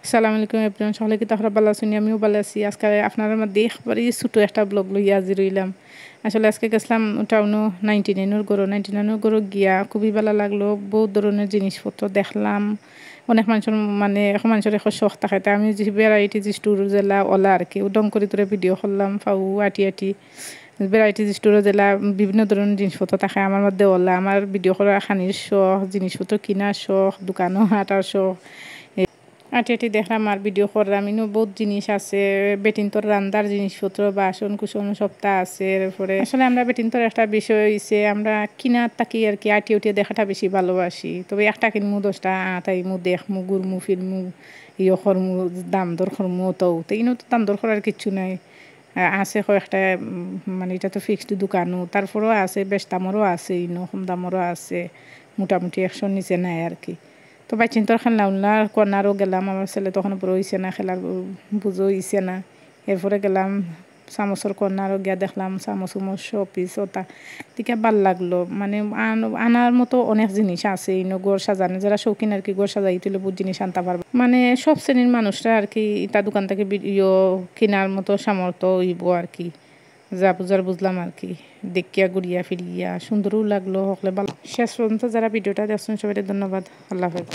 আসসালামু আলাইকুম এভরিওয়ান, সকলে কি তাহলে ভালো আছেন? আমিও ভালো আছি। আজকে আপনারা মধ্যে একবারই ছোটো একটা ব্লগ লইয়া হাজির হইলাম। আসলে আজকে গেছিলাম টাউনও 99 গরো 99 গরো গিয়া খুবই ভালো লাগলো। বহুত ধরনের জিনিসপত্র দেখলাম। অনেক মানুষের মানে এখন মানুষের এখন শখ থাকে, তাই আমি যে ভ্যারাইটিজ স্টোর জেলা ওলা আর কি উদং করে তোরে ভিডিও করলাম ফাউ আটি আটি ভ্যারাইটিজ স্টোরে জেলা বিভিন্ন ধরনের জিনিসপত্র থাকে। আমার মধ্যে ওলা আমার ভিডিও করা খানির শখ, জিনিসপত্র কিনার শখ, দোকানও হাঁটার শখ। আটি আটি দেখলাম আর ভিডিও করলাম। ইনো বহুত জিনিস আছে, বেটিনতর রান্দার জিনিসপত্র বাসন কুসন সবটা আছে। এরপরে আসলে আমরা বেটিনতর একটা বিষয় হইছে আমরা কিনার তাকি আর কি আটি উঠিয়ে দেখাটা বেশি ভালোবাসি। তবে একটা কিনমু 10টা আতাইমু দেখমু ঘুরমু ফিরমু ইয়ে করমু দাম দর করমু তো ইনো তো দাম দর করার কিচ্ছু নাই। আছে কয়েকটা মানে এটা তো ফিক্সড দোকানও, তারপরেও আছে বেশ দামেরও আছে, ইনো কম দামেরও আছে, মোটামুটি 100 নিচে নাই আর কি। তো বাইচিন্তর খেলনা উলনা কর্নারও গেলাম। আমার ছেলে তখন বড় হইছে না, খেলার বুঝো হইছে না। এরপরে গেলাম চামচের কর্নারও গিয়া দেখলাম চামচ উমচ শোপিস ওটা দিকে ভাল লাগলো। মানে আনার মতো অনেক জিনিস আছে ইনো ঘর সাজানো, যারা শৌখিন আর কি ঘর সাজাই তুলে বহুত জিনিস আনতে পারবে। মানে সব শ্রেণীর মানুষরা আর কি এটা দোকান থেকে কেনার মতো সামর্থ্য হইব আর কি। যা বুঝার বুঝলাম আর কি। দেখিয়া ঘুরিয়া ফিরিয়া সুন্দরও লাগলো। হকলে ভালো শেষ পর্যন্ত যারা ভিডিওটা দেখছেন সবাই ধন্যবাদ। আল্লাহ হাফেজ।